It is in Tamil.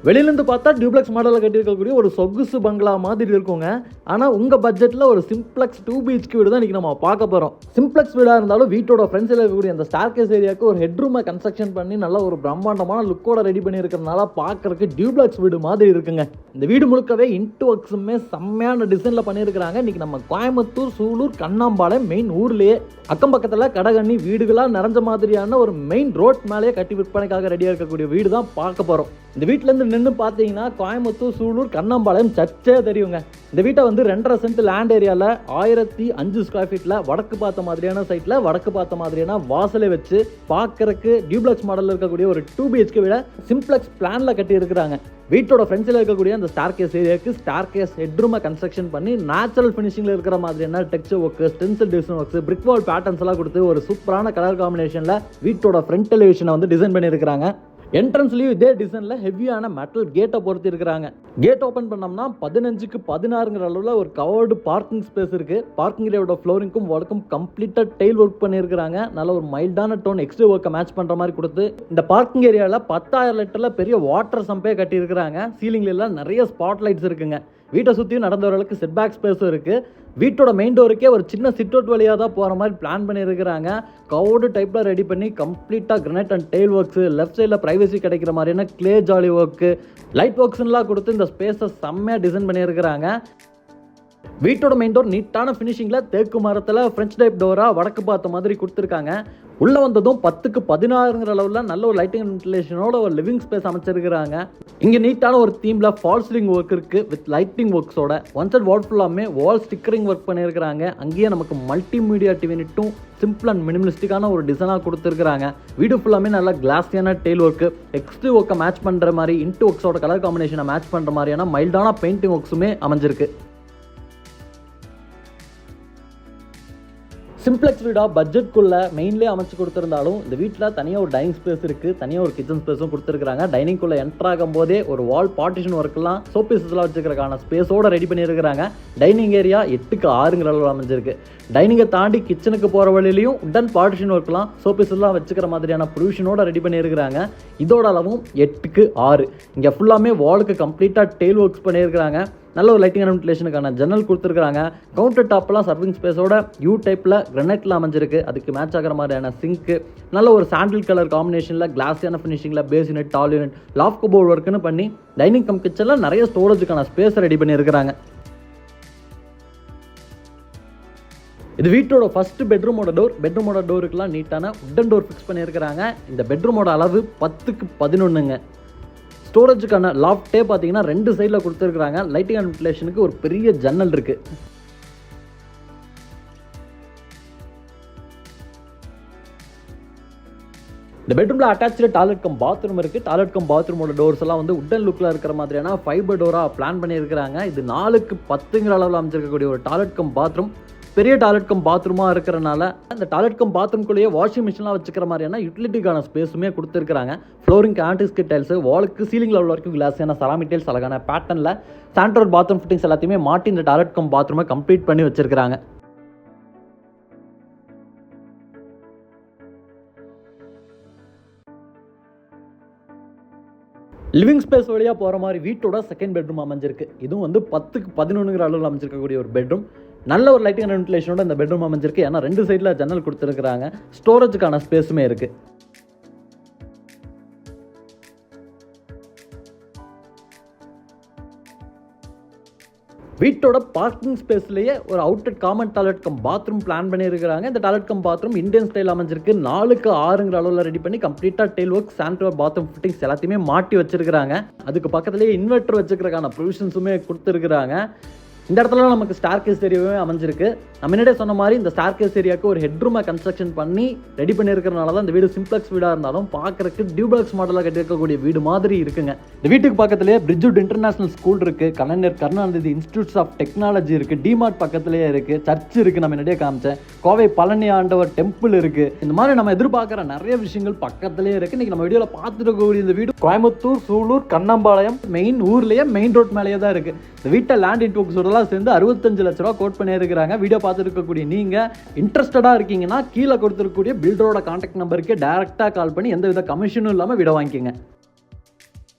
வெளியிலேருந்து பார்த்தா டியூப்ளெக்ஸ் மாடலில் கட்டியிருக்கக்கூடிய ஒரு சொகுசு பங்களா மாதிரி இருக்குங்க. ஆனால் உங்கள் பட்ஜெட்டில் ஒரு சிம்ப்ளெக்ஸ் 2 BHK வீடு தான் இன்றைக்கி நம்ம பார்க்க போகிறோம். சிம்ப்ளெக்ஸ் வீடாக இருந்தாலும் வீட்டோட ஃப்ரெண்ட்ஸில் இருக்கக்கூடிய அந்த ஸ்டார்கேஸ் ஏரியாவுக்கு ஒரு ஹெட்ரூமை கன்ஸ்ட்ரக்ஷன் பண்ணி நல்ல ஒரு பிரம்மாண்டமான லுக்கோட ரெடி பண்ணியிருக்கிறதுனால பார்க்குறதுக்கு டியூப்ளெக்ஸ் வீடு மாதிரி இருக்குங்க. இந்த வீடு முழுக்கவே இன்ட்டு ஒர்க்ஸுமே செம்மையான டிசைனில் பண்ணியிருக்கிறாங்க. இன்றைக்கி நம்ம கோயம்புத்தூர், சூலூர், கண்ணாம்பாளையம் மெயின் ஊர்லேயே அக்கம் பக்கத்தில் கடகண்ணி வீடுகளாக நிறைஞ்ச மாதிரியான ஒரு மெயின் ரோட் மேலேயே கட்டி விற்பனைக்காக ரெடியாக இருக்கக்கூடிய வீடு தான் பார்க்க போகிறோம். இந்த வீட்டிலேருந்து நின்று பார்த்தீங்கன்னா கோயம்புத்தூர், சூலூர், கண்ணாம்பாளையம் சர்ச்சே தெரியுங்க. இந்த வீட்டை வந்து 2.5 சென்ட் லேண்ட் ஏரியாவில் 1005 ஸ்கொயர் ஃபீட்டில் வடக்கு பார்த்த மாதிரியான சைட்டில் வடக்கு பார்த்த மாதிரியான வாசலை வச்சு பார்க்கறதுக்கு டியூப்ளெக்ஸ் மாடலில் இருக்கக்கூடிய ஒரு 2 BHK வீட சிம்ப்ளெக்ஸ் பிளானில் கட்டி இருக்கிறாங்க. வீட்டோட ஃப்ரெண்ட்ஸில் இருக்கக்கூடிய அந்த ஸ்டார்கேஸ் ஏரியாவுக்கு ஸ்டார்கேஸ் ஹெட்ரூமை கன்ஸ்ட்ரக்ஷன் பண்ணி நேச்சுரல் ஃபினிஷிங்கில் இருக்கிற மாதிரியான texture work, stencil design works, brick wall patterns எல்லாம் கொடுத்து ஒரு சூப்பரான கலர் காம்பினேஷனில் வீட்டோட ஃப்ரண்ட் எலிவேஷனை வந்து டிசைன் பண்ணியிருக்கிறாங்க. என்ட்ரன்ஸ்லையும் இதே டிசைனில் ஹெவியான மெட்டல் கேட்டை பொறுத்து இருக்கிறாங்க. கேட் ஓப்பன் பண்ணோம்னா 15க்கு 16ங்கிற அளவில் ஒரு கவர்டு பார்க்கிங் ஸ்பேஸ் இருக்குது. பார்க்கிங் ஏரியாவோட ஃப்ளோரிங்கும் வாலுக்கும் கம்ப்ளீட்டாக டைல் ஒர்க் பண்ணியிருக்கிறாங்க. நல்ல ஒரு மைல்டான டோன் எக்ஸ்ட்ரா ஒர்க்கை மேட்ச் பண்ணுற மாதிரி கொடுத்து இந்த பார்க்கிங் ஏரியாவில் 10,000 லிட்டரில் பெரிய வாட்டர் சம்பே கட்டியிருக்கிறாங்க. சீலிங்லாம் நிறைய ஸ்பாட் லைட்ஸ் இருக்குங்க. வீட்டை சுற்றியும் நடந்த வரலுக்கு செட் பேக் ஸ்பேஸும் இருக்குது. வீட்டோட மெயின் டோருக்கே ஒரு சின்ன சிட் அவுட் வழியாக தான் போகிற மாதிரி பிளான் பண்ணியிருக்கிறாங்க. கவுடு டைப்பில் ரெடி பண்ணி கம்ப்ளீட்டாக granite and tail works, left சைடில் ப்ரைவசி கிடைக்கிற மாதிரியான கிளே ஜாலி ஒர்க்கு, லைட் ஒர்க்ஸ்லாம் கொடுத்து இந்த ஸ்பேஸை செம்மையாக டிசைன் பண்ணியிருக்கிறாங்க. வீட்டோட மெயின் டோர் நீட்டான ஃபினிஷிங்கில் தேக்கு மரத்தில் ஃப்ரெஞ்ச் டைப் டோராக வடக்கு பார்த்த மாதிரி கொடுத்துருக்காங்க. உள்ளே வந்ததும் 10க்கு 16ங்கிற அளவில் நல்ல ஒரு லைட்டிங் வென்டிலேஷனோட ஒரு லிவிங் ஸ்பேஸ் அமைச்சிருக்கிறாங்க. இங்கே நீட்டான ஒரு தீமில் ஃபால் சீலிங் ஒர்க் இருக்குது வித் லைட்டிங் ஒர்க்ஸோட. ஒன் சைட் வால் ஃபுல்லாமே வால் ஸ்டிக்கரிங் ஒர்க் பண்ணியிருக்கிறாங்க. அங்கேயே நமக்கு மல்டிமீடியா டிவினிட்டும் சிம்பிள் அண்ட் மினிமலிஸ்டிக்கான ஒரு டிசைனாக கொடுத்துருக்காங்க. வீடு ஃபுல்லாமே நல்லா கிளாஸியான டெயில் ஒர்க்கு, எக்ஸ்ட்ரீவ் ஒர்க்கை மேட்ச் பண்ணுற மாதிரி இன்ட்டு ஒர்க்ஸோட கலர் காம்பினேஷனை மேட்ச் பண்ணுற மாதிரியான மைல்டான பெயிண்டிங் ஒர்க்ஸுமே அமைஞ்சிருக்கு. சிம்ப்ளெக்ஸ் வீடாக பட்ஜெட்குள்ளே மெயின்லேயே அமைச்சு கொடுத்துருந்தாலும் இந்த வீட்டில் தனியாக ஒரு டைனிங் ஸ்பேஸ் இருக்குது, தனியாக ஒரு கிச்சன் ஸ்பேஸும் கொடுத்துருக்காங்க. டைனிங்குள்ளே என்டர் ஆகும் போதே ஒரு வால் பார்ட்டிஷன் ஒர்க்கெலாம் சோப்பீஸஸ்லாம் வச்சுக்கிறதுக்கான ஸ்பேஸோடு ரெடி பண்ணியிருக்கிறாங்க. டைனிங் ஏரியா 8க்கு 6ங்கிற அளவில் அமைஞ்சிருக்கு. டைனிங்கை தாண்டி கிச்சனுக்கு போகிற வழியிலையும் உடன் பார்ட்டிஷன் ஒர்க்லாம் சோப்பீஸ்லாம் வச்சுக்கிற மாதிரியான ப்ரொவிஷனோட ரெடி பண்ணியிருக்கிறாங்க. இதோட அளவும் 8க்கு 6. இங்கே ஃபுல்லாமே வாலுக்கு கம்ப்ளீட்டாக டெயில் ஒர்க்ஸ் பண்ணியிருக்கிறாங்க. நல்ல ஒரு லைட்டிங் அண்ட் வென்டிலேஷனுக்கான ஜன்னல் கொடுத்துருக்காங்க. கவுண்டர் டாப்லாம் சர்விங் ஸ்பேஸோட யூ டைப்பில் கிரனைட்டில் அமைஞ்சிருக்கு. அதுக்கு மேட்ச் ஆகிற மாதிரியான சிங்க்கு, நல்ல ஒரு சாண்டில் கலர் காம்பினேஷனில் கிளாஸியான ஃபினிஷிங்கில் base unit, tall unit, loft cupboard ஒர்க்குன்னு பண்ணி டைனிங் கம் கிச்சனில் நிறைய ஸ்டோரேஜுக்கான ஸ்பேஸை ரெடி பண்ணியிருக்கிறாங்க. இது வீட்டோட ஃபர்ஸ்ட் பெட்ரூமோட டோர். பெட்ரூமோட டோருக்குலாம் நீட்டான உட்டன் டோர் ஃபிக்ஸ் பண்ணியிருக்கிறாங்க. இந்த பெட்ரூமோட அளவு 10க்கு 11ங்க. ஸ்டோரேஜுக்கான லாஃப்டே பார்த்தீங்கன்னா 2 சைடில் கொடுத்துருக்குறாங்க. லைட்டிங் அண்ட் வென்டிலேஷனுக்கு ஒரு பெரிய ஜன்னல் இருக்குது. இந்த பெட்ரூமில் அட்டாச்சு டாய்லெட் கம் பாத்ரூம் இருக்குது. டாய்லெட் கம் பாத்ரூமோட டோர்ஸ் எல்லாம் வந்து உட்டன் லுக்கில் இருக்கிற மாதிரியான ஃபைபர் டோராக பிளான் பண்ணியிருக்கிறாங்க. இது 4க்கு 10ங்கிற அளவில் அமைச்சிருக்கக்கூடிய ஒரு டாய்லெட் கம் பாத்ரூம். பெரிய டாய்லெட் கம் பாத்ரூமாக இருக்கிறனால அந்த டாய்லெட் கம் பாத்ரூம்குள்ளேயே வாஷிங் மிஷின்லாம் வச்சுக்கிற மாதிரியான யூட்டிலிட்டிக்கான ஸ்பேஸுமே கொடுத்துருக்காங்க. ஃப்ளோரிங் ஆன்டிஸ்கிட் டைல்ஸ், வாலுக்கு சீலிங் லெவல் வரைக்கும் கிளாஸியான செராமிக் டைல்ஸ், அழகான பேட்டர்னில் சாண்டோர் பாத்ரூம் ஃபிட்டிங்ஸ் எல்லாத்தையுமே மாட்டி இந்த டாய்லெட் கம் பாத்ரூமை கம்ப்ளீட் பண்ணி வச்சிருக்காங்க. லிவிங் ஸ்பேஸ் வழியாக போகிற மாதிரி வீட்டோட செகண்ட் பெட்ரூம் அமைஞ்சிருக்கு. இதுவும் வந்து 10க்கு 11ங்கிற அளவில் அமைஞ்சிருக்கக்கூடிய ஒரு பெட்ரூம். நல்ல ஒரு லைட்டிங் அண்ட் வென்டிலேஷனோட இந்த பெட்ரூம் அமைஞ்சிருக்கு. ஏன்னா 2 சைடில் ஜன்னல் கொடுத்துருக்குறாங்க. ஸ்டோரேஜுக்கான ஸ்பேஸுமே இருக்குது. வீட்டோட பார்க்கிங் ஸ்பேஸ்லேயே ஒரு அவுட்டட் common toilet cum bathroom plan பண்ணியிருக்கிறாங்க. இந்த toilet cum bathroom Indian style அமைஞ்சிருக்கு. 4க்கு 6ங்கிற அளவில் ரெடி பண்ணி கம்ப்ளீட்டாக டெயில் ஒர்க், சாண்டோர் பாத்ரூம் ஃபிட்டிங்ஸ் எல்லாத்தையுமே மாட்டி வச்சிருக்கிறாங்க. அதுக்கு பக்கத்துலேயே இன்வெர்டர் வச்சுக்கிறதுக்கான ப்ரொவிஷன்ஸுமே கொடுத்துருக்குறாங்க. இந்த இடத்துல நமக்கு ஸ்டார்கேஸ் ஏரியாவே அமைஞ்சிருக்கு. நம்ம முன்னாடியே சொன்ன மாதிரி இந்த ஸ்டார்கேஸ் ஏரியாவுக்கு ஒரு ஹெட்ரூமை கன்ஸ்ட்ரக்ஷன் பண்ணி ரெடி பண்ணியிருக்கிறனால தான் இந்த வீடு சிம்ப்ளெக்ஸ் வீடாக இருந்தாலும் பார்க்குறதுக்கு டியூப்ளெக்ஸ் மாடலாக கட்டியிருக்கக்கூடிய வீடு மாதிரி இருக்குங்க. இந்த வீட்டுக்கு பக்கத்துலேயே பிரிட்ஜுட் இன்டர்நேஷனல் ஸ்கூல் இருக்குது, கலைஞர் கருணாநிதி இன்ஸ்டியூட்ஸ் ஆஃப் டெக்னாலஜி இருக்குது, டிமார்ட் பக்கத்துலேயே இருக்குது, சர்ச் இருக்குது, நம்ம முன்னாடியே காமிச்சேன், கோவை பழனி ஆண்டவர் டெம்பிள் இருக்குது. இந்த மாதிரி நம்ம எதிர்பார்க்குற நிறைய விஷயங்கள் பக்கத்துலேயே இருக்குது. இன்றைக்கி நம்ம வீடியோவில் பார்த்துருக்கக்கூடிய இந்த வீடு கோயம்புத்தூர், சூலூர், கண்ணாம்பாளையம் மெயின் ஊர்லேயே மெயின் ரோட் மேலேயே தான் இருக்குது. இந்த வீட்டை லேண்ட் இன்ட்வொர்க்ஸோட சேர்ந்து 65 லட்ச ரூபா கோட் பண்ணியிருக்கிறாங்க. வீடியோ பார்த்துருக்கக்கூடிய நீங்கள் இன்ட்ரெஸ்டடாக இருக்கீங்கன்னா கீழே கொடுத்துருக்கக்கூடிய பில்டரோட கான்டாக்ட் நம்பருக்கு டைரெக்டாக கால் பண்ணி எந்த வித கமிஷனும் இல்லாமல் வீடியோ வாங்கிக்கோங்க.